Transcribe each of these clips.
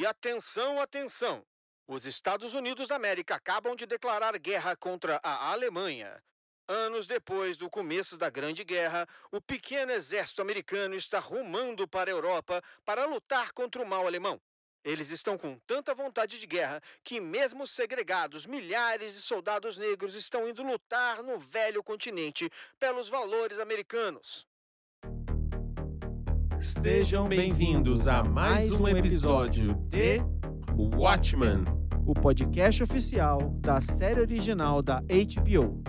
atenção, atenção! Os Estados Unidos da América acabam de declarar guerra contra a Alemanha. Anos depois do começo da Grande Guerra, o pequeno exército americano está rumando para a Europa para lutar contra o mal alemão. Eles estão com tanta vontade de guerra que, mesmo segregados, milhares de soldados negros estão indo lutar no velho continente pelos valores americanos. Sejam bem-vindos a mais um episódio de Watchmen, o podcast oficial da série original da HBO.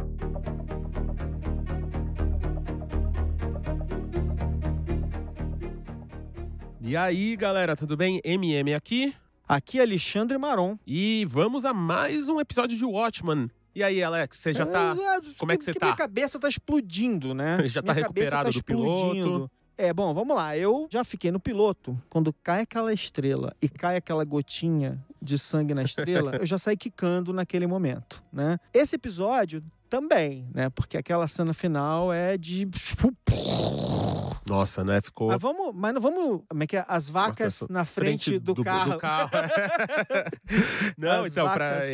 E aí, galera, tudo bem? MM aqui. Aqui é Alexandre Maron. E vamos a mais um episódio de Watchmen. E aí, Alex, você já tá... Como é que você tá? Minha cabeça tá explodindo, né? Já tá recuperado do piloto? Bom, vamos lá. Eu já fiquei no piloto. Quando cai aquela estrela e cai aquela gotinha de sangue na estrela, eu já saí quicando naquele momento, né? Esse episódio também, né? Porque aquela cena final é de... Nossa, né? Ficou... Mas não vamos... Como é que é? As vacas na frente do carro. Do carro. Não, As então, pra vacas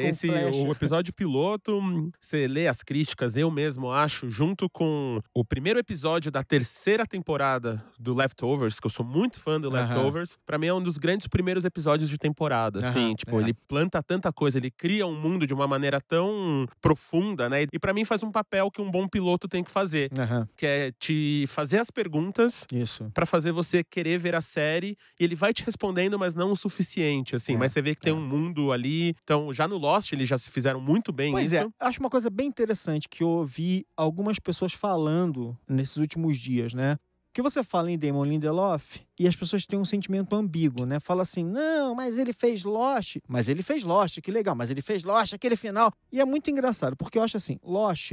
o episódio piloto, você lê as críticas, eu mesmo acho, junto com o primeiro episódio da terceira temporada do Leftovers, que eu sou muito fã do Leftovers, pra mim é um dos grandes primeiros episódios de temporada, assim. Tipo, ele planta tanta coisa, ele cria um mundo de uma maneira tão profunda, né? E pra mim faz um papel que um bom piloto tem que fazer, que é te fazer as perguntas. Isso. Pra fazer você querer ver a série, e ele vai te respondendo, mas não o suficiente, assim. Mas você vê que tem um mundo ali. Então, já no Lost, eles já se fizeram muito bem isso. Pois é, acho uma coisa bem interessante que eu ouvi algumas pessoas falando nesses últimos dias, né? Que você fala em Damon Lindelof e as pessoas têm um sentimento ambíguo, né? Fala assim, não, mas ele fez Lost. Mas ele fez Lost, que legal. Mas ele fez Lost, aquele final. E é muito engraçado, porque eu acho assim, Lost...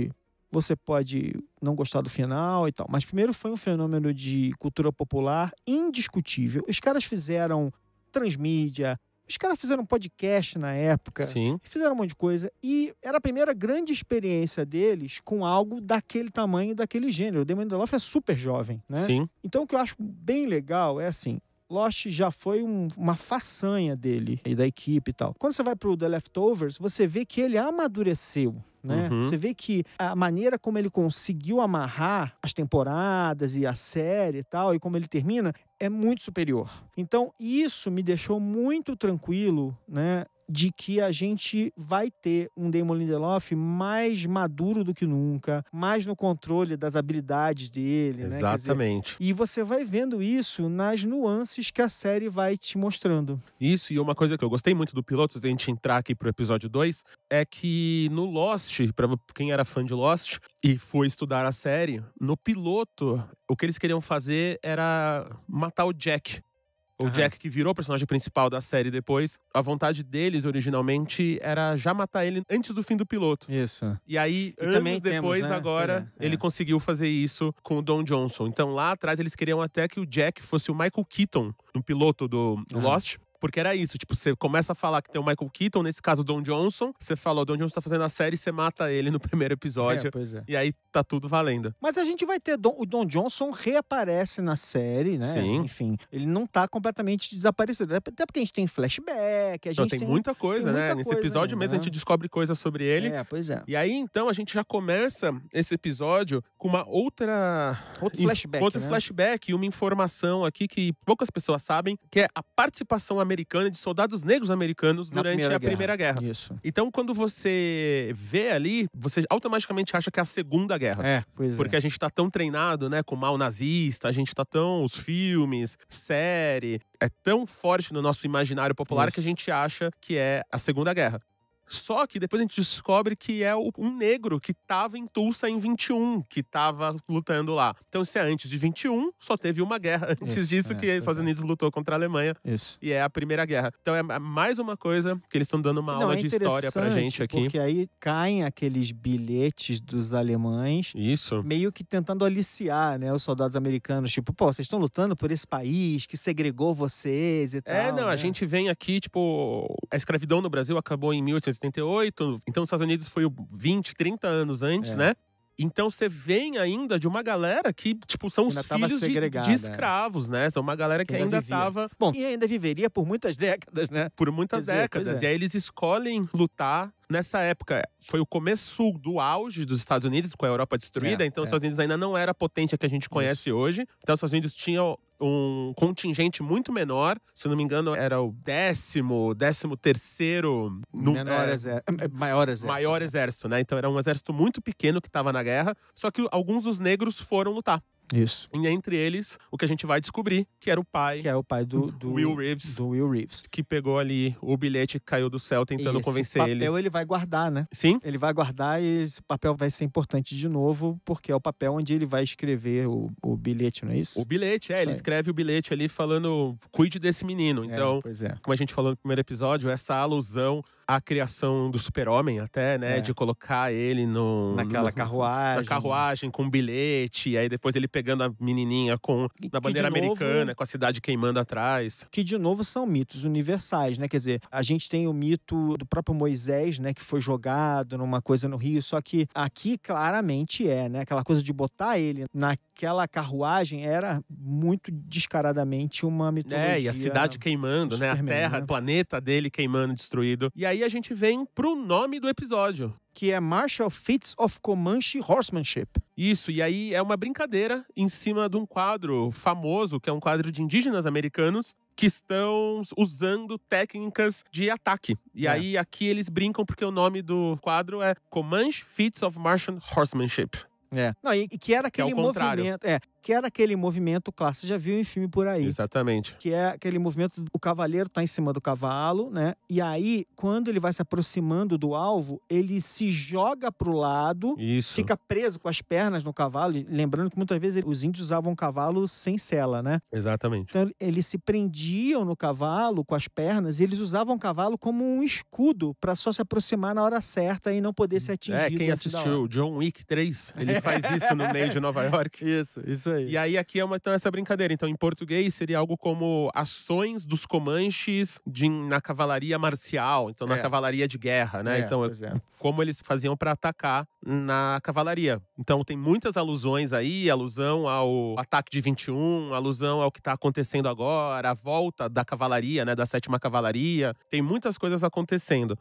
Você pode não gostar do final e tal. Mas primeiro foi um fenômeno de cultura popular indiscutível. Os caras fizeram transmídia, os caras fizeram podcast na época. Sim. Fizeram um monte de coisa. E era a primeira grande experiência deles com algo daquele tamanho, daquele gênero. O Damon Lindelof é super jovem, né? Sim. Então o que eu acho bem legal é assim... Lost já foi uma façanha dele e da equipe e tal. Quando você vai pro The Leftovers, você vê que ele amadureceu, né? Você vê que a maneira como ele conseguiu amarrar as temporadas e a série e tal, e como ele termina, é muito superior. Então, isso me deixou muito tranquilo, né? De que a gente vai ter um Damon Lindelof mais maduro do que nunca, mais no controle das habilidades dele, né? Exatamente. E você vai vendo isso nas nuances que a série vai te mostrando. Isso, e uma coisa que eu gostei muito do piloto, antes de a gente entrar aqui pro episódio 2, é que no Lost, pra quem era fã de Lost e foi estudar a série, no piloto, o que eles queriam fazer era matar o Jack. O Jack, que virou o personagem principal da série depois, a vontade deles, originalmente, era já matar ele antes do fim do piloto. Isso. E aí, anos depois, né? agora, ele conseguiu fazer isso com o Don Johnson. Então, lá atrás, eles queriam até que o Jack fosse o Michael Keaton no piloto do Lost. Porque era isso, tipo, você começa a falar que tem o Michael Keaton, nesse caso o Don Johnson, você fala, o Don Johnson tá fazendo a série e você mata ele no primeiro episódio. Pois é. E aí tá tudo valendo. Mas a gente vai ter, o Don Johnson reaparece na série, né? Sim. Enfim, ele não tá completamente desaparecido. Até porque a gente tem flashback, a gente tem muita coisa, né? Nesse episódio mesmo a gente descobre coisas sobre ele. Pois é. E aí, então, a gente já começa esse episódio com uma outro flashback, Outro flashback e uma informação aqui que poucas pessoas sabem, que é a participação americana de soldados negros americanos durante a Primeira Guerra. Isso. Então, quando você vê ali, você automaticamente acha que é a Segunda Guerra. Porque a gente tá tão treinado, né, com o mal nazista, a gente tá tão... Os filmes, série... É tão forte no nosso imaginário popular que a gente acha que é a Segunda Guerra. Só que depois a gente descobre que é um negro que tava em Tulsa em 21, que tava lutando lá. Então, se é antes de 21, só teve uma guerra antes disso, que os Estados Unidos lutou contra a Alemanha. Isso. E é a Primeira Guerra. Então, é mais uma coisa que eles estão dando uma aula de história pra gente aqui. Porque aí caem aqueles bilhetes dos alemães. Isso. Meio que tentando aliciar, né, os soldados americanos. Tipo, pô, vocês estão lutando por esse país que segregou vocês e tal. A gente vem aqui, tipo... A escravidão no Brasil acabou em 1878, então os Estados Unidos foi 20, 30 anos antes, né? Então você vem ainda de uma galera que, tipo, são os filhos de escravos, né? São uma galera que ainda tava... Bom, e ainda viveria por muitas décadas, né? Por muitas décadas. E aí eles escolhem lutar. Nessa época, foi o começo do auge dos Estados Unidos, com a Europa destruída. Então, os Estados Unidos ainda não era a potência que a gente conhece hoje. Então, os Estados Unidos tinham um contingente muito menor. Se eu não me engano, era o 13º... Maior exército, né? Então, era um exército muito pequeno que estava na guerra. Só que alguns dos negros foram lutar. Isso. E entre eles, o que a gente vai descobrir, que era o pai... Que é o pai do Will Reeves. Do Will Reeves. Que pegou ali o bilhete que caiu do céu tentando convencer ele. Esse papel ele vai guardar, né? Sim. Ele vai guardar e esse papel vai ser importante de novo, porque é o papel onde ele vai escrever o bilhete, não é isso? O bilhete, ele escreve o bilhete ali falando, cuide desse menino. Então, como a gente falou no primeiro episódio, essa alusão à criação do super-homem até, né? De colocar ele naquela carruagem. Na carruagem com bilhete, e aí depois ele pegando a menininha na bandeira americana, com a cidade queimando atrás. Que, de novo, são mitos universais, né? Quer dizer, a gente tem o mito do próprio Moisés, né? Que foi jogado numa coisa no rio, só que aqui claramente né? Aquela coisa de botar ele naquela carruagem era muito descaradamente uma mitologia. E a cidade queimando, né? A terra, o planeta dele queimando, destruído. E aí a gente vem pro nome do episódio. Que é Martial Feats of Comanche Horsemanship. Isso, e aí é uma brincadeira em cima de um quadro famoso, que é um quadro de indígenas americanos que estão usando técnicas de ataque. E aí aqui eles brincam porque o nome do quadro é Comanche Feats of Martial Horsemanship. Não, e que era aquele movimento. Que era aquele movimento clássico. Você já viu em filme por aí. Exatamente. Que é aquele movimento, o cavaleiro tá em cima do cavalo, né? E aí, quando ele vai se aproximando do alvo, ele se joga pro lado, fica preso com as pernas no cavalo. Lembrando que muitas vezes os índios usavam cavalo sem sela, né? Exatamente. Então, eles se prendiam no cavalo com as pernas e eles usavam o cavalo como um escudo para só se aproximar na hora certa e não poder ser atingido. Quem assistiu John Wick 3, ele faz isso no meio de Nova York. Isso aí. E aí aqui é então, essa brincadeira. Então, em português, seria algo como ações dos Comanches na cavalaria marcial. Então, na cavalaria de guerra, né? Então, como eles faziam para atacar na cavalaria. Então, tem muitas alusões aí. Alusão ao ataque de 21, alusão ao que tá acontecendo agora, a volta da cavalaria, né? Da 7ª Cavalaria. Tem muitas coisas acontecendo.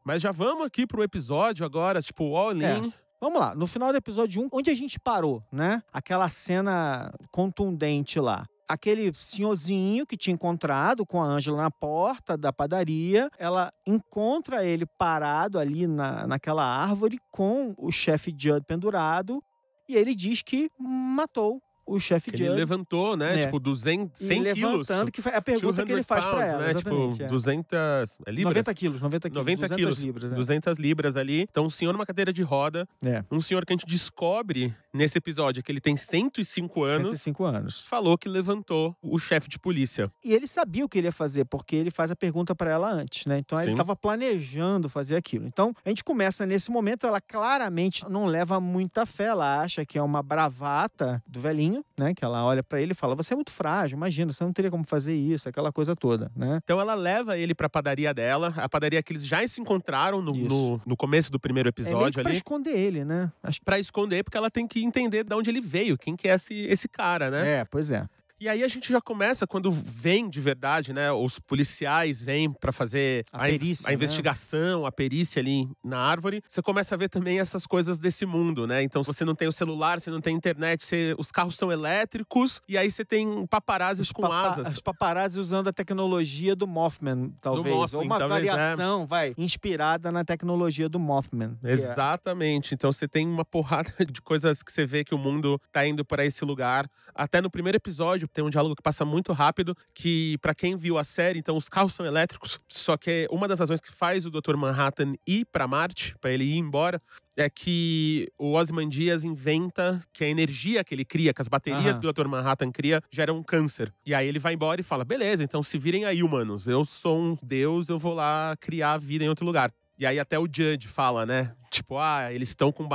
Mas já vamos aqui pro episódio agora, tipo, all-in. Vamos lá, no final do episódio 1, onde a gente parou, né? Aquela cena contundente lá. Aquele senhorzinho que tinha encontrado com a Ângela na porta da padaria, ela encontra ele parado ali naquela árvore com o chefe Judd pendurado e ele diz que matou o chefe Judd. Ele levantou, né? Tipo, 100 quilos. Que é a pergunta que ele faz pra ela. Né? Tipo, 200 libras? 90 quilos. 200 quilos. Libras. 200 libras ali. Então, um senhor numa cadeira de roda. Um senhor que a gente descobre nesse episódio que ele tem 105 anos. 105 anos. Falou que levantou o chefe de polícia. E ele sabia o que ele ia fazer, porque ele faz a pergunta pra ela antes, né? Então, ele estava planejando fazer aquilo. Então, a gente começa nesse momento, ela claramente não leva muita fé. Ela acha que é uma bravata do velhinho, né? Que ela olha pra ele e fala, você é muito frágil, imagina, você não teria como fazer isso, aquela coisa toda, né? Então ela leva ele pra padaria dela, a padaria que eles já se encontraram no começo do primeiro episódio meio que pra esconder ele, né? Pra esconder, porque ela tem que entender de onde ele veio, quem que é esse cara, né? Pois é. E aí a gente já começa, quando vem de verdade, né? Os policiais vêm pra fazer a perícia, a investigação, a perícia ali na árvore. Você começa a ver também essas coisas desse mundo, né? Então, você não tem o celular, você não tem internet, os carros são elétricos. E aí você tem paparazzis com asas. Os paparazzis usando a tecnologia do Mothman, talvez. Ou uma variação, inspirada na tecnologia do Mothman. Exatamente. Então, você tem uma porrada de coisas que você vê que o mundo tá indo pra esse lugar. Até no primeiro episódio, tem um diálogo que passa muito rápido, que pra quem viu a série, então os carros são elétricos, só que uma das razões que faz o Dr. Manhattan ir pra Marte, pra ele ir embora, é que o Ozymandias inventa que a energia que ele cria, que as baterias que o Dr. Manhattan cria, geram um câncer. E aí ele vai embora e fala, beleza, então se virem aí, humanos, eu sou um deus, eu vou lá criar a vida em outro lugar. E aí até o Judd fala, né? Tipo, eles estão com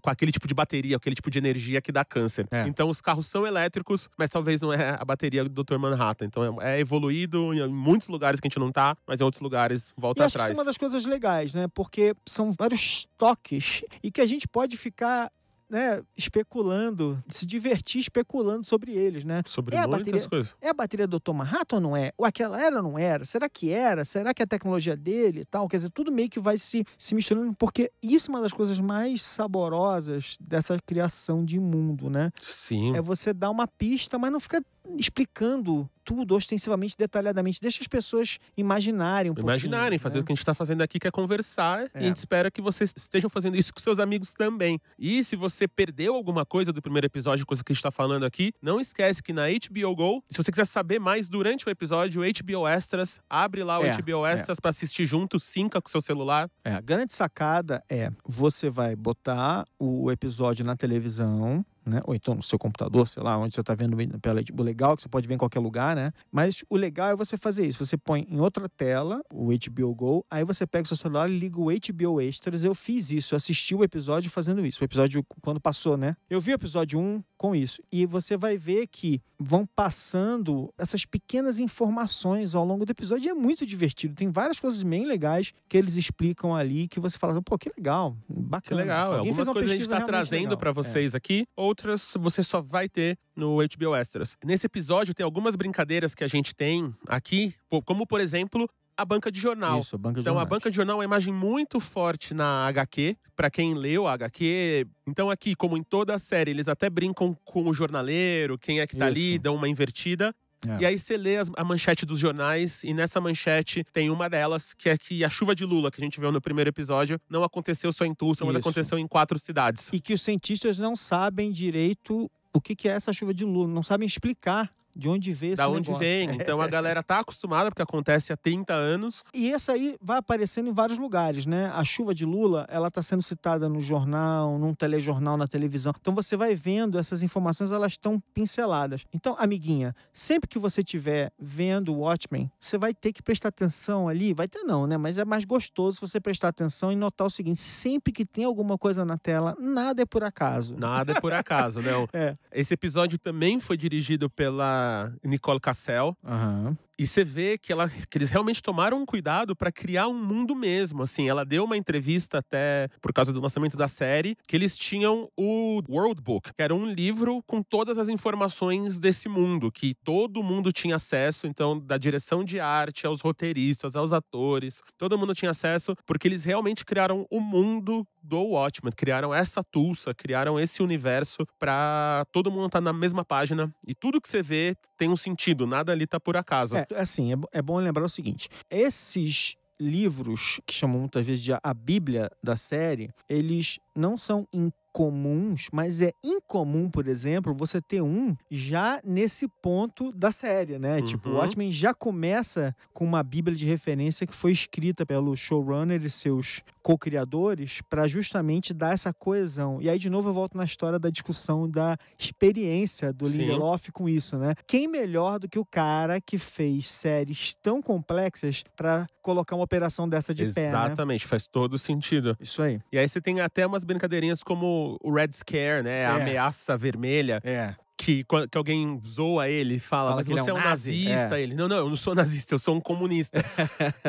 aquele tipo de bateria, aquele tipo de energia que dá câncer. Então os carros são elétricos, mas talvez não é a bateria do Dr. Manhattan. Então é evoluído em muitos lugares que a gente não tá, mas em outros lugares volta atrás. Acho que isso é uma das coisas legais, né? Porque são vários toques e que a gente pode ficar né, especulando, se divertir especulando sobre eles, né? Sobre muitas coisas. É a bateria do Dr. Manhattan ou não é? Ou aquela era ou não era? Será que era? Será que é a tecnologia dele e tal? Quer dizer, tudo meio que vai se misturando, porque isso é uma das coisas mais saborosas dessa criação de mundo, né? Sim. É você dar uma pista, mas não fica explicando tudo ostensivamente, detalhadamente. Deixa as pessoas imaginarem um pouquinho. Imaginarem, fazer o que a gente está fazendo aqui, que é conversar. E a gente espera que vocês estejam fazendo isso com seus amigos também. E se você perdeu alguma coisa do primeiro episódio, coisa que a gente está falando aqui, não esquece que na HBO Go, se você quiser saber mais durante o episódio, o HBO Extras, abre lá o HBO Extras para assistir junto, sinca com o seu celular. A grande sacada é, você vai botar o episódio na televisão, né? Ou então no seu computador, sei lá, onde você está vendo pela HBO, legal, que você pode ver em qualquer lugar, né? Mas o legal é você fazer isso. Você põe em outra tela o HBO Go, aí você pega o seu celular e liga o HBO Extras. Eu fiz isso, eu assisti o episódio fazendo isso. O episódio, quando passou, né? Eu vi o episódio 1 com isso. E você vai ver que vão passando essas pequenas informações ao longo do episódio e é muito divertido. Tem várias coisas bem legais que eles explicam ali, que você fala, pô, que legal, bacana. Que legal. Algumas coisas a gente está trazendo para vocês aqui, outras você só vai ter no HBO Extras. Nesse episódio tem algumas brincadeiras que a gente tem aqui, como por exemplo, a banca de jornal. Isso, a banca de então, jornal. A banca de jornal é uma imagem muito forte na HQ, pra quem leu a HQ. Então, aqui, como em toda a série, eles até brincam com o jornaleiro, quem é que tá ali, dão uma invertida. E aí você lê a manchete dos jornais, e nessa manchete tem uma delas, que é que a chuva de Lula, que a gente viu no primeiro episódio, não aconteceu só em Tulsa, mas aconteceu em 4 cidades. E que os cientistas não sabem direito o que é essa chuva de Lula, não sabem explicar de onde veio esse negócio. Da onde vem. Então a galera tá acostumada, porque acontece há 30 anos. E essa aí vai aparecendo em vários lugares, né? A chuva de Lula, ela tá sendo citada no jornal, num telejornal, na televisão. Então você vai vendo essas informações, elas estão pinceladas. Então, amiguinha, sempre que você estiver vendo o Watchmen, você vai ter que prestar atenção ali. Vai ter não, né? Mas é mais gostoso você prestar atenção e notar o seguinte: sempre que tem alguma coisa na tela, nada é por acaso. Nada é por acaso, não. Esse episódio também foi dirigido pela Nicole Kassell. E você vê que eles realmente tomaram um cuidado para criar um mundo mesmo. Assim, ela deu uma entrevista até por causa do lançamento da série, que eles tinham o World Book, que era um livro com todas as informações desse mundo, que todo mundo tinha acesso. Então, da direção de arte, aos roteiristas, aos atores, todo mundo tinha acesso, porque eles realmente criaram o mundo do Watchmen, criaram essa Tulsa, criaram esse universo pra todo mundo estar na mesma página. E tudo que você vê tem um sentido, nada ali tá por acaso. É bom lembrar o seguinte: esses livros, que chamam muitas vezes de a Bíblia da série, eles não são incomuns, mas é incomum, por exemplo, você ter um já nesse ponto da série, né? Tipo, o Watchmen já começa com uma Bíblia de referência que foi escrita pelo showrunner e seus co-criadores para justamente dar essa coesão. E aí, de novo, eu volto na história da discussão da experiência do Lindelof com isso, né? Quem melhor do que o cara que fez séries tão complexas para colocar uma operação dessa de pé, né? Exatamente, faz todo sentido. Isso aí. E aí você tem até umas brincadeirinhas como o Red Scare, né? A ameaça vermelha. Que alguém zoa ele e fala mas você é um nazista. Ele, não, eu não sou nazista, eu sou um comunista.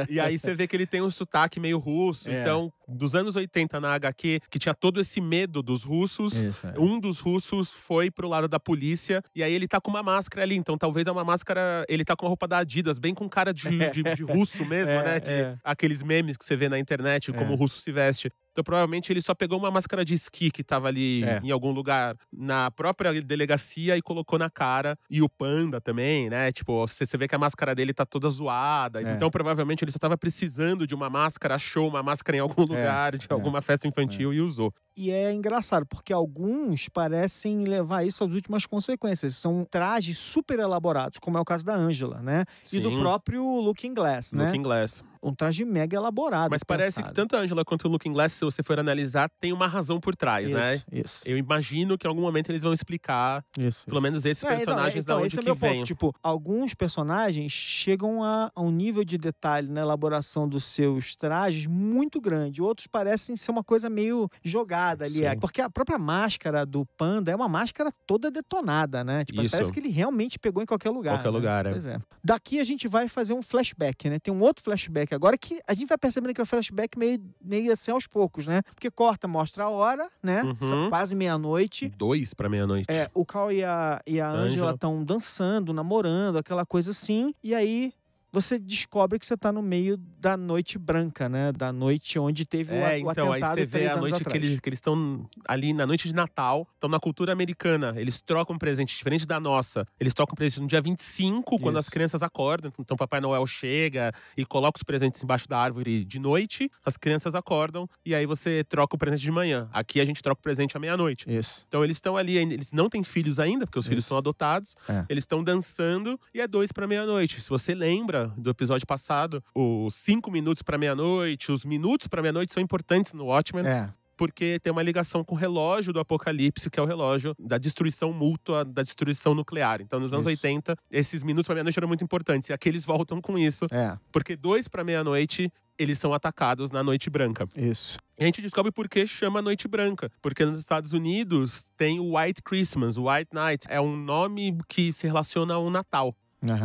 E aí você vê que ele tem um sotaque meio russo. Então, dos anos 80 na HQ, que tinha todo esse medo dos russos, um dos russos foi pro lado da polícia, e aí ele tá com uma máscara ali. Então, talvez é uma máscara, ele tá com a roupa da Adidas, bem com cara de russo mesmo, né? Aqueles memes que você vê na internet, como o russo se veste. Então, provavelmente, ele só pegou uma máscara de esqui que tava ali em algum lugar na própria delegacia e colocou na cara. E o Panda também, né? Tipo, você vê que a máscara dele tá toda zoada. Então, provavelmente, ele só tava precisando de uma máscara, achou uma máscara em algum lugar, de alguma festa infantil e usou. E é engraçado, porque alguns parecem levar isso às últimas consequências. São trajes super elaborados, como é o caso da Angela, né? Sim. E do próprio Looking Glass, né? Looking Glass. Um traje mega elaborado. Mas parece que tanto a Angela quanto o Looking Glass, se você for analisar, tem uma razão por trás, né? Isso. Eu imagino que em algum momento eles vão explicar, pelo menos esses personagens da onde esse que é meu vem. ponto. Tipo, alguns personagens chegam a um nível de detalhe na elaboração dos seus trajes muito grande. Outros parecem ser uma coisa meio jogada ali. Porque a própria máscara do Panda é uma máscara toda detonada, né? Tipo, parece que ele realmente pegou em qualquer lugar. Pois é. Daqui a gente vai fazer um flashback, né? Tem um outro flashback Agora que a gente vai percebendo que é um flashback meio assim aos poucos, né? Porque corta, mostra a hora, né? Quase meia-noite. 2 pra meia-noite. O Carl e a Angela estão dançando, namorando, aquela coisa assim. E aí você descobre que você tá no meio da noite branca, né? Da noite onde teve o atentado aí você vê a noite que eles estão ali na noite de Natal, estão na cultura americana, eles trocam presente, diferente da nossa. Eles trocam presente no dia 25, quando as crianças acordam. Então Papai Noel chega e coloca os presentes embaixo da árvore de noite, as crianças acordam e aí você troca o presente de manhã. Aqui a gente troca o presente à meia-noite. Isso. Então eles estão ali, eles não têm filhos ainda, porque os filhos são adotados. Eles estão dançando e é 2 pra meia-noite. Se você lembra do episódio passado, os 5 minutos pra meia-noite, os minutos pra meia-noite são importantes no Watchmen. Porque tem uma ligação com o relógio do Apocalipse, que é o relógio da destruição mútua, da destruição nuclear. Então, nos anos 80, esses minutos pra meia-noite eram muito importantes. E aqui eles voltam com isso. Porque 2 pra meia-noite, eles são atacados na Noite Branca. Isso. E a gente descobre por que chama Noite Branca. Porque nos Estados Unidos tem o White Christmas, o White Night. É um nome que se relaciona ao Natal.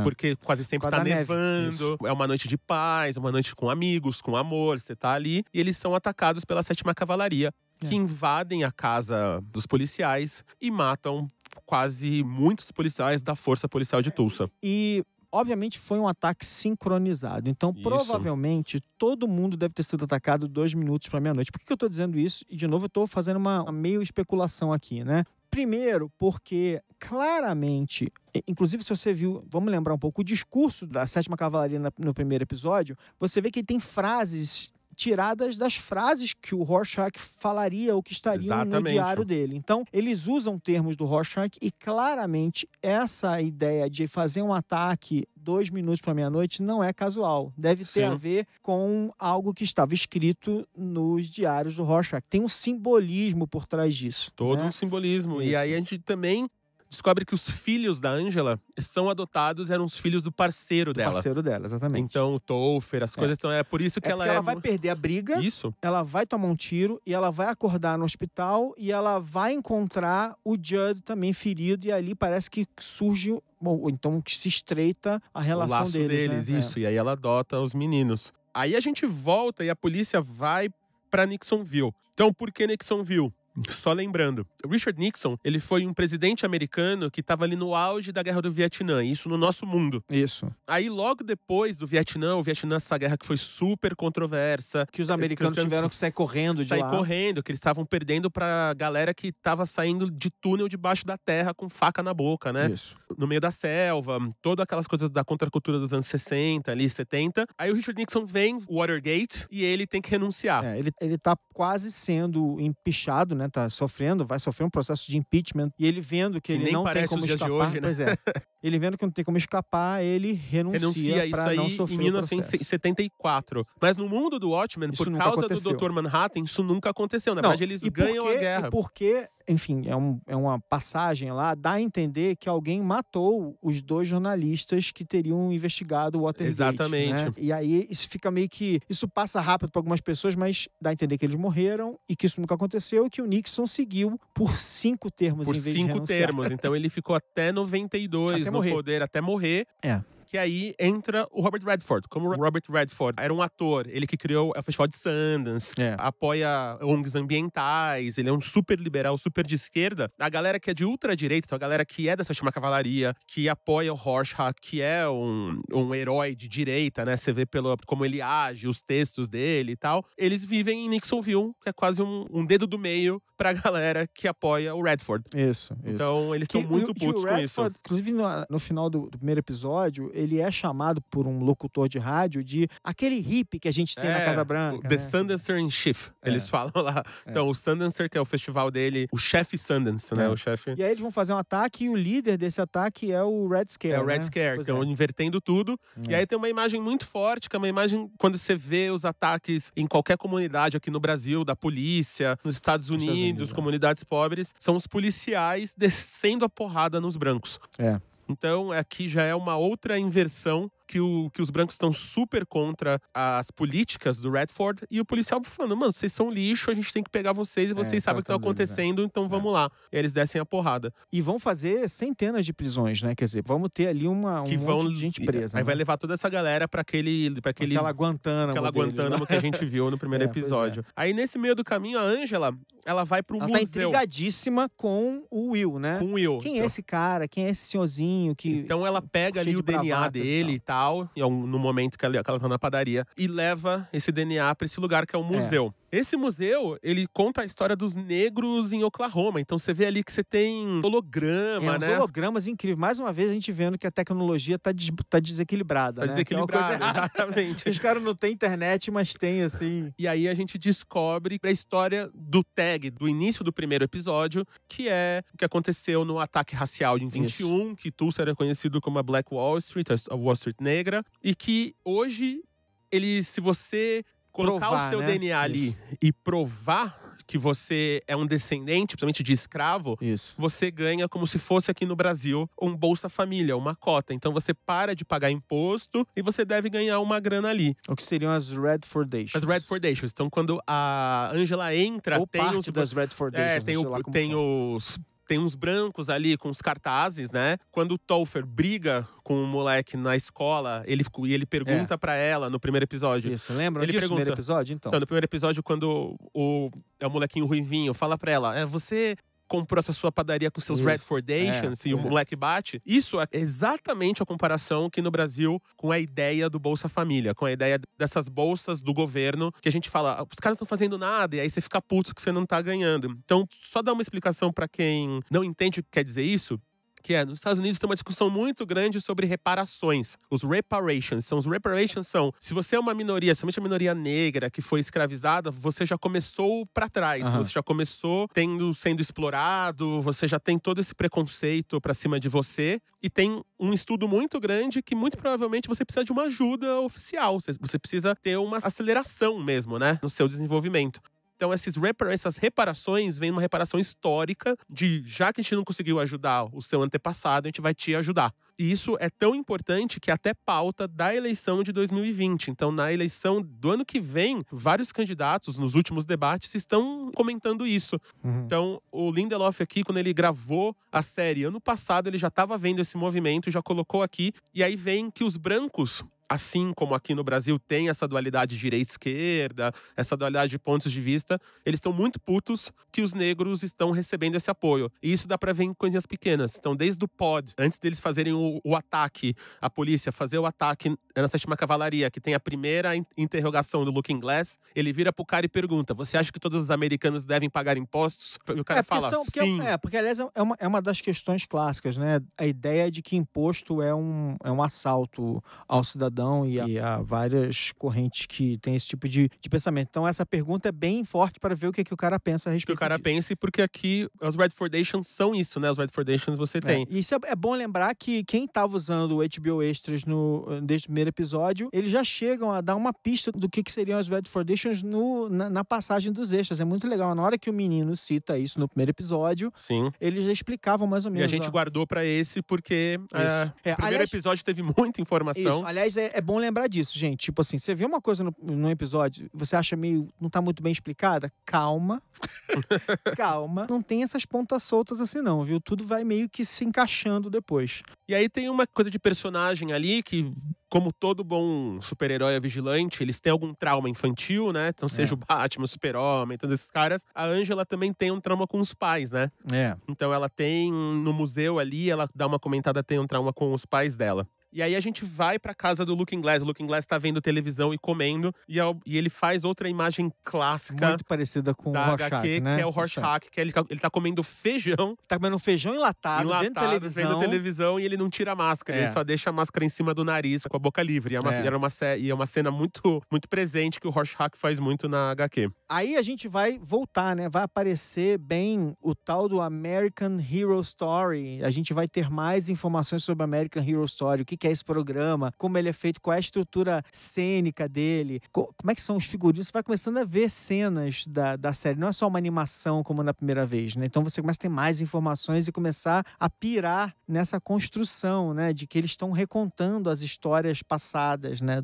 Porque quase sempre tá nevando, é uma noite de paz, uma noite com amigos, com amor, você tá ali. E eles são atacados pela 7ª Cavalaria, que invadem a casa dos policiais e matam quase muitos policiais da Força Policial de Tulsa. E obviamente foi um ataque sincronizado. Então, provavelmente, todo mundo deve ter sido atacado 2 minutos para meia-noite. Por que eu tô dizendo isso? E, de novo, eu tô fazendo uma meio especulação aqui, né? Primeiro, porque claramente, inclusive se você viu, vamos lembrar um pouco, o discurso da 7ª Cavalaria no primeiro episódio, você vê que ele tem frases tiradas das frases que o Rorschach falaria ou que estariam no diário dele. Então, eles usam termos do Rorschach e claramente essa ideia de fazer um ataque 2 minutos para meia-noite não é casual. Deve ter a ver com algo que estava escrito nos diários do Rorschach. Tem um simbolismo por trás disso. Todo um simbolismo. Isso. E aí a gente também descobre que os filhos da Angela são adotados, eram os filhos do parceiro dela. Parceiro dela, exatamente. Então, o Topher, as coisas estão... É por isso que ela vai perder a briga, ela vai tomar um tiro e ela vai acordar no hospital e ela vai encontrar o Judd também ferido e ali parece que surge... Ou então que se estreita a relação o laço deles. Né? Isso. E aí ela adota os meninos. Aí a gente volta e a polícia vai pra Nixonville. Então, por que Nixonville? Só lembrando, Richard Nixon, ele foi um presidente americano que estava ali no auge da Guerra do Vietnã, isso no nosso mundo. Isso. Aí, logo depois do Vietnã, essa guerra que foi super controversa. Que os americanos tiveram que sair correndo de lá. Sair correndo, que eles estavam perdendo pra galera que tava saindo de túnel debaixo da terra com faca na boca, né? Isso. No meio da selva, todas aquelas coisas da contracultura dos anos 60, ali, 70. Aí o Richard Nixon vem, Watergate, e ele tem que renunciar. Ele tá quase sendo empichado, né? Vai sofrer um processo de impeachment. E ele vendo que ele não tem como escapar. Hoje, né? Pois é. Ele vendo que não tem como escapar, ele renuncia pra não sofrer em 1974. Mas no mundo do Watchmen, por causa do Dr. Manhattan, isso nunca aconteceu. Na verdade, eles ganham a guerra. E porque, enfim, é uma passagem lá, dá a entender que alguém matou os 2 jornalistas que teriam investigado o Watergate. Exatamente. Né? E aí, isso fica meio que... Isso passa rápido pra algumas pessoas, mas dá a entender que eles morreram e que isso nunca aconteceu e que o Nixon seguiu por 5 termos em vez de renunciar. Por 5 termos. Então, ele ficou até 92 no poder, até morrer. Que aí entra o Robert Redford. Como o Robert Redford era um ator, ele que criou o Festival de Sundance, apoia ONGs ambientais, ele é um super liberal, super de esquerda. A galera que é de ultradireita, então a galera que é da 7ª Cavalaria, que apoia o Rorschach, que é um herói de direita, né? Você vê como ele age, os textos dele e tal. Eles vivem em Nixonville, que é quase um dedo do meio pra galera que apoia o Redford. Isso. Então eles estão muito putos com isso. Inclusive, no final do primeiro episódio, ele é chamado por um locutor de rádio de aquele hippie que a gente tem na Casa Branca. The Sundancer in Chief, eles falam lá. Então, o Sundancer, que é o festival dele, o chefe Sundance, né? O chefe. E aí eles vão fazer um ataque e o líder desse ataque é o Red Scare. É o Red Scare, então invertendo tudo. E aí tem uma imagem muito forte, que é uma imagem quando você vê os ataques em qualquer comunidade aqui no Brasil, da polícia, nos Estados Unidos, comunidades pobres, são os policiais descendo a porrada nos brancos. Então, aqui já é uma outra inversão que os brancos estão super contra as políticas do Redford. E o policial falando, mano, vocês são lixo, a gente tem que pegar vocês e vocês sabem o que tá acontecendo, então vamos lá. E eles descem a porrada. E vão fazer centenas de prisões, né? Quer dizer, vamos ter ali um monte de gente presa. Aí vai levar toda essa galera pra aquela Guantánamo que a gente viu no primeiro episódio. Aí nesse meio do caminho, a Angela, ela vai pro museu. Ela tá intrigadíssima com o Will, né? Com o Will. Quem é esse cara? Quem é esse senhorzinho que... Então ela pega ali o DNA dele e tal, no momento que ela tá na padaria, e leva esse DNA pra esse lugar que é o museu. Esse museu, ele conta a história dos negros em Oklahoma. Então você vê ali que você tem holograma, né? Hologramas incríveis. Mais uma vez a gente vendo que a tecnologia tá desequilibrada, né? Desequilibrada, exatamente. Os caras não têm internet, mas tem, assim... E aí a gente descobre a história do Tag, do início do primeiro episódio, que é o que aconteceu no ataque racial de 21, que Tulsa era conhecido como a Black Wall Street, a Wall Street negra, e que hoje, se você colocar o seu DNA ali e provar que você é um descendente, principalmente de escravo, você ganha como se fosse aqui no Brasil um Bolsa Família, uma cota. Então você para de pagar imposto e você deve ganhar uma grana ali. O que seriam as Redfordations. As Redfordations. Então quando a Angela entra, ou tem parte das Redfordations. Tem uns brancos ali com os cartazes, né? Quando o Topher briga com o moleque na escola, ele pergunta pra ela no primeiro episódio. Isso, lembra disso no primeiro episódio, então? No primeiro episódio, quando o molequinho ruivinho fala pra ela, você comprou essa sua padaria com seus Redfordations e o moleque bate. Isso é exatamente a comparação aqui no Brasil com a ideia do Bolsa Família, com a ideia dessas bolsas do governo, que a gente fala, os caras não estão fazendo nada, e aí você fica puto que você não tá ganhando. Então, só dar uma explicação pra quem não entende o que quer dizer isso, que nos Estados Unidos tem uma discussão muito grande sobre reparações. Os reparations são, se você é uma minoria, somente a minoria negra que foi escravizada, você já começou pra trás. Você já começou sendo explorado, você já tem todo esse preconceito pra cima de você. E tem um estudo muito grande que muito provavelmente você precisa de uma ajuda oficial. Você precisa ter uma aceleração mesmo, né, no seu desenvolvimento. Então, essas reparações vêm uma reparação histórica de, já que a gente não conseguiu ajudar o seu antepassado, a gente vai te ajudar. E isso é tão importante que até pauta da eleição de 2020. Então, na eleição do ano que vem, vários candidatos, nos últimos debates, estão comentando isso. Então, o Lindelof aqui, quando ele gravou a série ano passado, ele já estava vendo esse movimento, já colocou aqui. E aí vem que os brancos, assim como aqui no Brasil tem essa dualidade direita-esquerda, essa dualidade de pontos de vista, eles estão muito putos que os negros estão recebendo esse apoio. E isso dá pra ver em coisinhas pequenas. Então, desde o pod, antes deles fazerem o ataque, a polícia fazer o ataque na 7ª Cavalaria, que tem a primeira interrogação do Looking Glass, ele vira pro cara e pergunta, você acha que todos os americanos devem pagar impostos? E o cara fala, sim. Porque, aliás, é uma das questões clássicas, né? A ideia de que imposto é um assalto ao cidadão. E há várias correntes que têm esse tipo de pensamento. Então, essa pergunta é bem forte para ver o que o cara pensa a respeito disso. O cara pensa, porque aqui os Redfordations são isso, né? Os Redfordations você tem. E isso é bom lembrar que quem estava usando o HBO Extras desde o primeiro episódio, eles já chegam a dar uma pista do que seriam as Redfordations na passagem dos extras. É muito legal. Na hora que o menino cita isso no primeiro episódio, eles já explicavam mais ou menos. E a gente guardou pra esse porque o primeiro episódio teve muita informação. Isso. Aliás, é bom lembrar disso, gente. Tipo assim, você vê uma coisa no episódio, você acha não tá muito bem explicada? Calma. Calma. Não tem essas pontas soltas assim não, viu? Tudo vai meio que se encaixando depois. E aí tem uma coisa de personagem ali que, como todo bom super-herói vigilante, eles têm algum trauma infantil, né? Então, seja o Batman, o Super-Homem, todos esses caras. A Angela também tem um trauma com os pais, né? Então, ela tem, no museu ali, ela dá uma comentada, tem um trauma com os pais dela. E aí a gente vai pra casa do Looking Glass. O Looking Glass tá vendo televisão e comendo. E ele faz outra imagem clássica. Muito parecida com o Rorschach, né? Que é o Rorschach, que ele tá comendo feijão. Tá comendo feijão enlatado vendo televisão. E ele não tira a máscara. Ele só deixa a máscara em cima do nariz, com a boca livre. E é uma cena muito, muito presente que o Rorschach faz muito na HQ. Aí a gente vai voltar, né? Vai aparecer bem o tal do American Hero Story. A gente vai ter mais informações sobre American Hero Story. O que que é esse programa, como ele é feito, qual é a estrutura cênica dele, como é que são os figurinos. Você vai começando a ver cenas da série. Não é só uma animação como na primeira vez, né? Então você começa a ter mais informações e começar a pirar nessa construção, né? De que eles estão recontando as histórias passadas, né?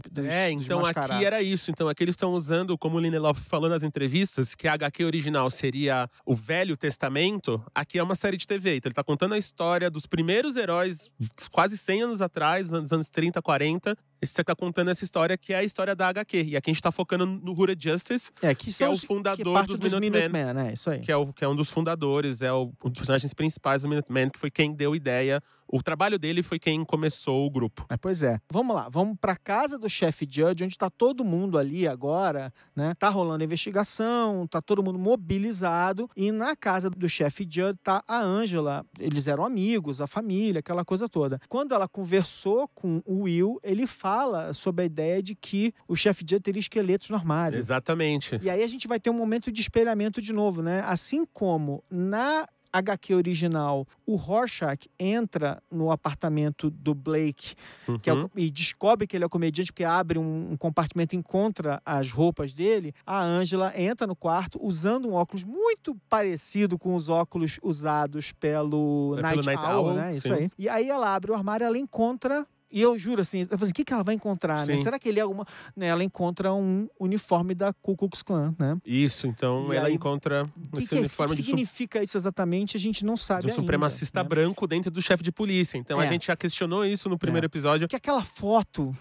Então aqui era isso. Então aqui eles estão usando, como o Lindelof falou nas entrevistas, que a HQ original seria o Velho Testamento. Aqui é uma série de TV. Então ele tá contando a história dos primeiros heróis quase 100 anos atrás, nos anos 30, 40. Você tá contando essa história que é a história da HQ. E aqui a gente tá focando no Hura Justice, que é o fundador dos Minutemen. Né? Isso aí. Que é um dos fundadores, um dos personagens principais do Minutemen, que foi quem deu ideia. O trabalho dele foi quem começou o grupo. Pois é. Vamos lá, vamos pra casa do chefe Judd, onde tá todo mundo ali agora, né? Tá rolando a investigação, tá todo mundo mobilizado. E na casa do chefe Judd tá a Angela. Eles eram amigos, a família, aquela coisa toda. Quando ela conversou com o Will, ele fala sobre a ideia de que o chefe Judd teria esqueletos no armário. Exatamente. E aí a gente vai ter um momento de espelhamento de novo, né? Assim como na HQ original, o Rorschach entra no apartamento do Blake e descobre que ele é o comediante porque abre um compartimento e encontra as roupas dele. A Angela entra no quarto usando um óculos muito parecido com os óculos usados pelo Night Owl, né? Isso aí. E aí ela abre o armário e ela encontra... E eu juro assim, o que ela vai encontrar, né? Será que ele é alguma... Né, ela encontra um uniforme da Ku Klux Klan, né? Isso, então ela encontra esse uniforme O que significa isso exatamente, a gente não sabe do supremacista branco dentro do chefe de polícia. Então a gente já questionou isso no primeiro episódio. Que aquela foto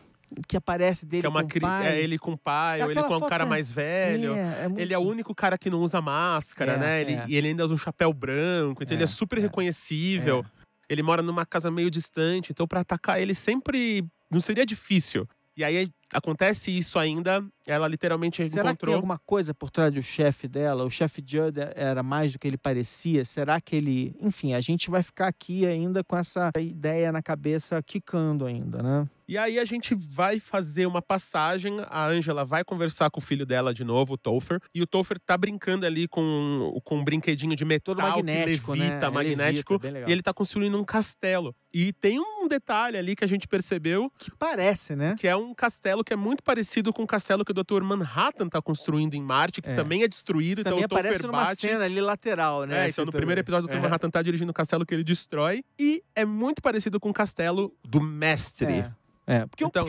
que aparece dele com o pai. É ele com o pai, ou ele com o cara mais velho. Ele é o único cara que não usa máscara, né? E ele ainda usa um chapéu branco, então ele é super reconhecível. Ele mora numa casa meio distante, então pra atacar ele sempre não seria difícil. E aí acontece isso ainda, ela literalmente encontrou... Será que tem alguma coisa por trás do chefe dela? O chefe Judd era mais do que ele parecia? Será que ele... Enfim, a gente vai ficar aqui ainda com essa ideia na cabeça quicando ainda, né? E aí a gente vai fazer uma passagem, a Angela vai conversar com o filho dela de novo, o Topher, e o Topher tá brincando ali com um brinquedinho de metal magnético, que levita, né? magnético, levita, e ele tá construindo um castelo. E tem um detalhe ali que a gente percebeu... Que parece, né? Que é um castelo que é muito parecido com o castelo que o Dr. Manhattan tá construindo em Marte, que também é destruído. Também então o Topher aparece numa cena ali lateral, né? Então no primeiro episódio o Dr. Manhattan tá dirigindo o castelo que ele destrói. E é muito parecido com o castelo do mestre.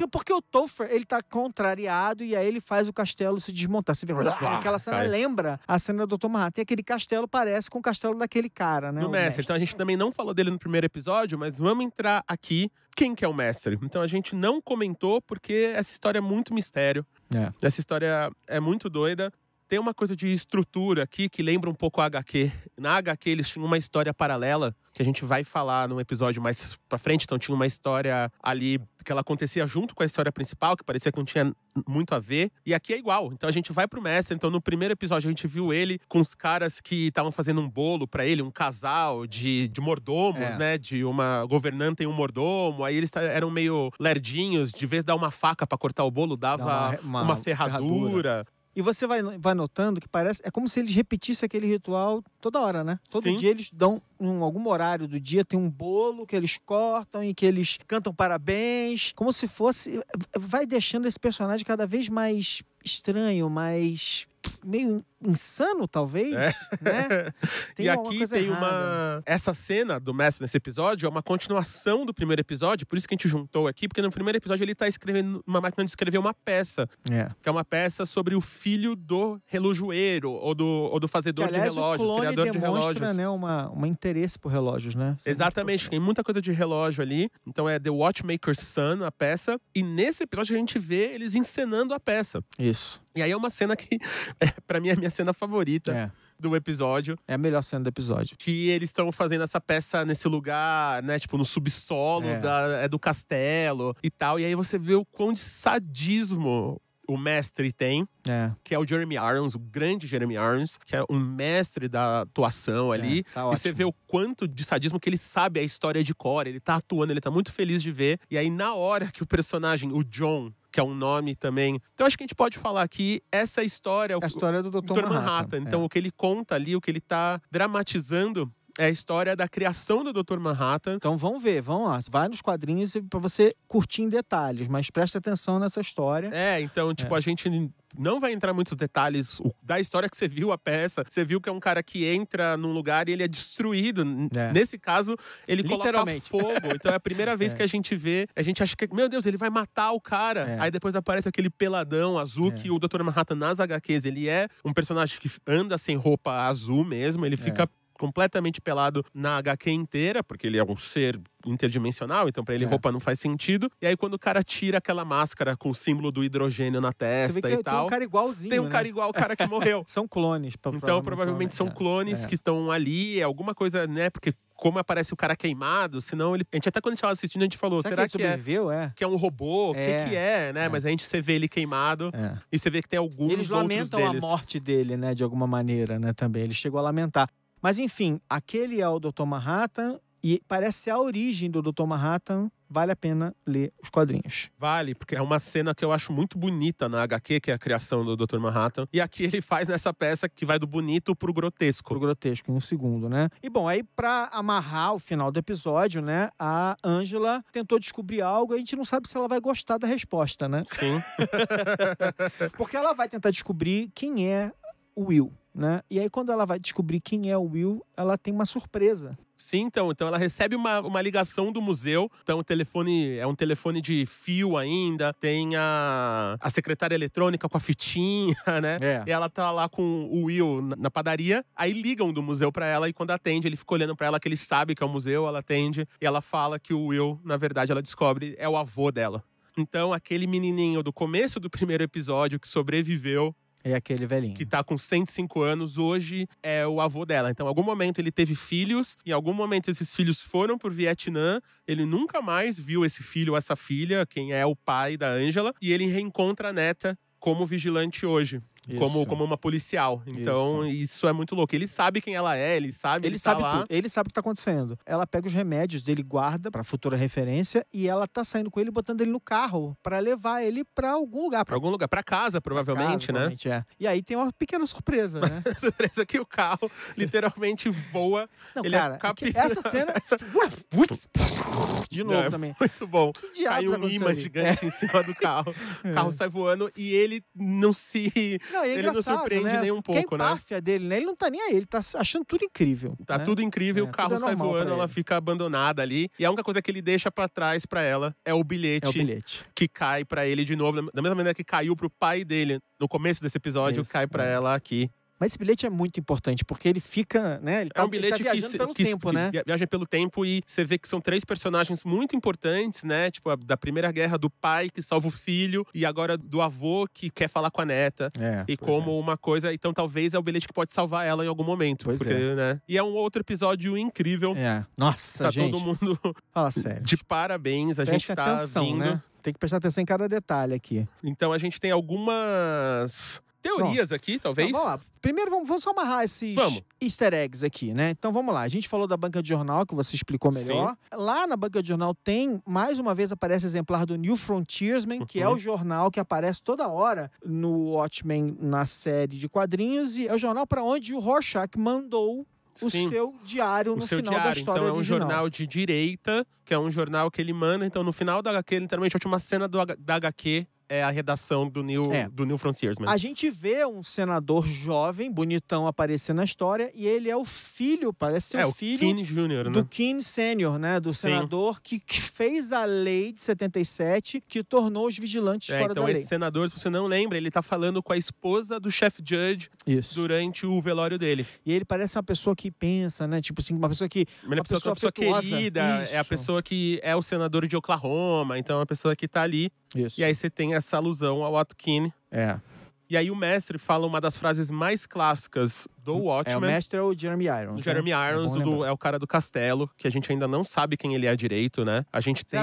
Porque o Topher, ele tá contrariado e aí ele faz o castelo se desmontar. Você vê, aquela cena lembra a cena do Dr. Manhattan. E aquele castelo parece com o castelo daquele cara, né? Do mestre. Então a gente também não falou dele no primeiro episódio, mas vamos entrar aqui. Quem que é o mestre? Então a gente não comentou porque essa história é muito mistério. Essa história é muito doida. Tem uma coisa de estrutura aqui que lembra um pouco a HQ. Na HQ eles tinham uma história paralela, que a gente vai falar num episódio mais pra frente. Então tinha uma história ali que ela acontecia junto com a história principal, que parecia que não tinha muito a ver. E aqui é igual. Então a gente vai pro mestre. Então no primeiro episódio a gente viu ele com os caras que estavam fazendo um bolo pra ele, um casal de mordomos, né? De uma governanta e um mordomo. Aí eles eram meio lerdinhos. De vez de dar uma faca pra cortar o bolo, dava uma ferradura. E você vai notando que parece... É como se eles repetissem aquele ritual toda hora, né? Todo dia eles dão, em algum horário do dia, tem um bolo que eles cortam e que eles cantam parabéns. Como se fosse... Vai deixando esse personagem cada vez mais estranho, mais... meio insano, talvez, né? E aqui tem essa cena do mestre nesse episódio é uma continuação do primeiro episódio, por isso que a gente juntou aqui, porque no primeiro episódio ele tá escrevendo uma máquina de escrever uma peça. Que é uma peça sobre o filho do relojoeiro, ou do fazedor de relógios, o criador de relógios. Demonstra, né, um interesse por relógios, né? Exatamente, tem muita coisa de relógio ali. Então é The Watchmaker's Son, a peça. E nesse episódio a gente vê eles encenando a peça. Isso. E aí é uma cena que, pra mim, é a minha cena favorita do episódio. É a melhor cena do episódio. Que eles estão fazendo essa peça nesse lugar, né? Tipo, no subsolo do castelo e tal. E aí você vê o quão de sadismo o mestre tem, que é o Jeremy Irons, o grande Jeremy Irons, que é um mestre da atuação ali. Tá e você vê o quanto de sadismo que ele sabe a história de cor, ele tá atuando, ele tá muito feliz de ver. E aí, na hora que o personagem, o John, que é um nome também. Então acho que a gente pode falar aqui essa história... A história do Dr. Manhattan. Então o que ele conta ali, o que ele tá dramatizando É a história da criação do Dr. Manhattan. Então vamos lá. Vai nos quadrinhos pra você curtir em detalhes, mas presta atenção nessa história. Então, a gente não vai entrar em muitos detalhes da história que você viu a peça. Você viu que é um cara que entra num lugar e ele é destruído. Nesse caso, ele coloca fogo. Então é a primeira vez que a gente vê. A gente acha que, meu Deus, ele vai matar o cara. Aí depois aparece aquele peladão azul que o Dr. Manhattan nas HQs, ele é um personagem que anda sem roupa azul mesmo. Ele fica completamente pelado na HQ inteira, porque ele é um ser interdimensional, então pra ele roupa não faz sentido. E aí quando o cara tira aquela máscara com o símbolo do hidrogênio na testa e tal... Tem um cara igualzinho, Tem um cara igual o cara que morreu. São clones. Então provavelmente são clones que estão ali, alguma coisa, né? Porque como aparece o cara queimado, senão ele... A gente até quando a gente estava assistindo, a gente falou, será que é um robô? O que é, né? Mas a gente vê ele queimado e você vê que tem alguns Eles lamentam a morte dele, né? De alguma maneira, né? Também. Ele chegou a lamentar. Mas enfim, aquele é o Dr. Manhattan e parece ser a origem do Dr. Manhattan. Vale a pena ler os quadrinhos. Vale, porque é uma cena que eu acho muito bonita na HQ, que é a criação do Dr. Manhattan. E aqui ele faz nessa peça que vai do bonito pro grotesco. Pro grotesco, em um segundo, né? E bom, aí pra amarrar o final do episódio, né? A Angela tentou descobrir algo e a gente não sabe se ela vai gostar da resposta, né? Sim. Porque ela vai tentar descobrir quem é o Will, né? E aí quando ela vai descobrir quem é o Will, ela tem uma surpresa. Sim, então ela recebe uma ligação do museu. Então o telefone é um telefone de fio ainda. Tem a secretária eletrônica com a fitinha, né? E ela tá lá com o Will na padaria. Aí ligam do museu pra ela e quando atende, ele fica olhando pra ela que ele sabe que é o museu, ela atende. E ela fala que o Will, na verdade, ela descobre, é o avô dela. Então aquele menininho do começo do primeiro episódio que sobreviveu, é aquele velhinho. Que tá com 105 anos, hoje é o avô dela. Então, em algum momento ele teve filhos, em algum momento esses filhos foram pro Vietnã, ele nunca mais viu esse filho ou essa filha, quem é o pai da Angela, e ele reencontra a neta como vigilante hoje. Como uma policial. Então, isso é muito louco. Ele sabe quem ela é, ele sabe tudo. Ele sabe o que tá acontecendo. Ela pega os remédios dele, guarda pra futura referência, e ela tá saindo com ele, botando ele no carro pra levar ele pra algum lugar. Pra algum lugar. Pra casa, provavelmente, né? E aí tem uma pequena surpresa, né? Surpresa que o carro literalmente voa. Não, ele cara, essa cena... De novo também. Muito bom. Que diabos cai um imã gigante em cima do carro. O carro sai voando e ele não se... ele não surpreende nem um pouco, né? A empáfia dele, né? Ele não tá nem aí, ele tá achando tudo incrível. Tá tudo incrível, o carro sai voando, ela fica abandonada ali. E a única coisa que ele deixa pra trás pra ela é o bilhete. Que cai pra ele de novo, da mesma maneira que caiu pro pai dele no começo desse episódio, cai pra ela aqui. Mas esse bilhete é muito importante, porque ele fica, né? Ele tá, é um bilhete ele tá viajando pelo tempo, né? Viaja pelo tempo e você vê que são 3 personagens muito importantes, né? Tipo, da Primeira Guerra, do pai que salva o filho e agora do avô que quer falar com a neta. Uma coisa... Então, talvez é o bilhete que pode salvar ela em algum momento. Né? E é um outro episódio incrível. Nossa, tá gente. Todo mundo Fala sério. De parabéns. A gente tá vindo. Né? Tem que prestar atenção em cada detalhe aqui. Então, a gente tem algumas... teorias aqui, talvez. Então, vamos lá. Primeiro, vamos só amarrar esses easter eggs aqui, né? Então, vamos lá. A gente falou da banca de jornal, que você explicou melhor. Sim. Lá na banca de jornal tem, mais uma vez, aparece exemplar do New Frontiersman, que é o jornal que aparece toda hora no Watchmen, na série de quadrinhos. E é o jornal para onde o Rorschach mandou o seu diário no final da história Então, é um original. jornal de direita, que é um jornal que ele manda. Então, no final da HQ, literalmente, a última cena da HQ é a redação do New Frontiersman. A gente vê um senador jovem, bonitão, aparecer na história, e ele é o filho, parece ser o filho Keane Jr., do né? Keane Sênior, né? Do senador que fez a lei de 77, que tornou os vigilantes fora da lei. Então, esse senador, se você não lembra, ele tá falando com a esposa do chefe judge durante o velório dele. E ele parece uma pessoa que pensa, né? Tipo assim, uma pessoa que... Uma pessoa querida, é a pessoa que é o senador de Oklahoma, então é uma pessoa que tá ali. E aí você tem essa alusão ao Otto Keane. E aí o mestre fala uma das frases mais clássicas do Watchmen. O mestre é o Jeremy Irons. O Jeremy Irons é o cara do castelo, que a gente ainda não sabe quem ele é direito, né? A gente tem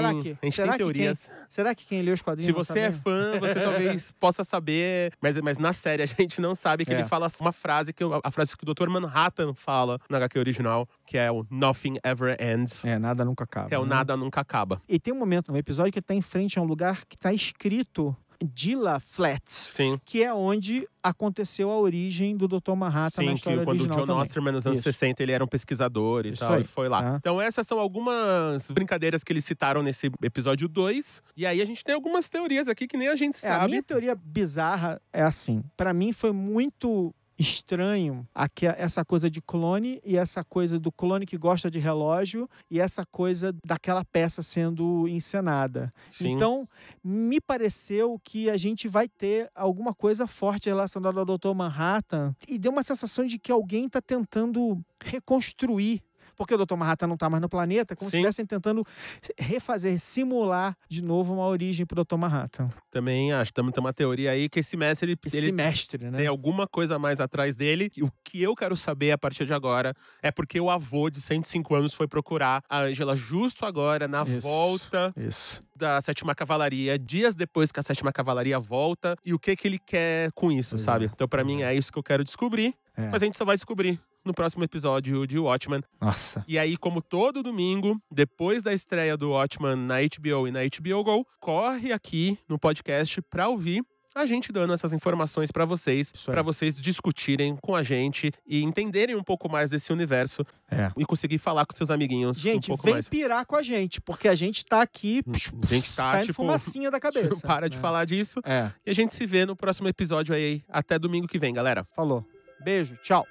teorias. Será que quem lê os quadrinhos Se você é fã, você talvez possa saber, mas na série a gente não sabe que ele fala uma frase, a frase que o Dr. Manhattan fala na HQ original, que é o Nothing Ever Ends. Nada nunca acaba. Que é o nada nunca acaba. E tem um momento no episódio que ele tá em frente a um lugar que tá escrito Dilla Flats, Sim. que é onde aconteceu a origem do Dr. Manhattan na história que quando o original John Osterman, nos anos 60, ele era um pesquisador e tal, e foi lá. Tá. Então essas são algumas brincadeiras que eles citaram nesse episódio 2. E aí a gente tem algumas teorias aqui que nem a gente sabe. A minha teoria bizarra é assim, pra mim foi muito estranho essa coisa de clone e essa coisa do clone que gosta de relógio e essa coisa daquela peça sendo encenada. Sim. Então, me pareceu que a gente vai ter alguma coisa forte relacionada ao Dr. Manhattan e deu uma sensação de que alguém está tentando reconstruir, porque o Dr. Manhattan não está mais no planeta, como se estivessem tentando refazer, simular de novo uma origem pro Dr. Manhattan. Também acho. Tem uma teoria aí que esse mestre, né? Tem alguma coisa a mais atrás dele. E o que eu quero saber a partir de agora é porque o avô de 105 anos foi procurar a Angela justo agora, na volta da 7ª Cavalaria, dias depois que a 7ª Cavalaria volta. E o que ele quer com isso, sabe? Então, pra mim, é isso que eu quero descobrir. Mas a gente só vai descobrir no próximo episódio de Watchmen. Nossa. E aí, como todo domingo, depois da estreia do Watchmen na HBO e na HBO Go, corre aqui no podcast pra ouvir a gente dando essas informações pra vocês discutirem com a gente e entenderem um pouco mais desse universo e conseguir falar com seus amiguinhos um pouco mais. Gente, vem pirar com a gente, porque a gente tá aqui a gente tá, saindo fumacinha da cabeça. Para de falar disso. E a gente se vê no próximo episódio aí. Até domingo que vem, galera. Falou. Beijo, tchau.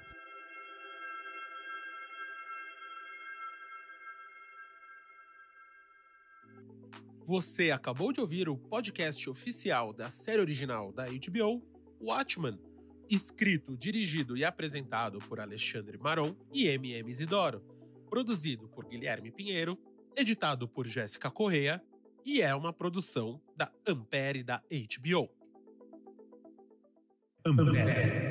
Você acabou de ouvir o podcast oficial da série original da HBO, Watchmen, escrito, dirigido e apresentado por Alexandre Maron e M.M. Isidoro, produzido por Guilherme Pinheiro, editado por Jéssica Correia e é uma produção da Ampere da HBO. Ampere.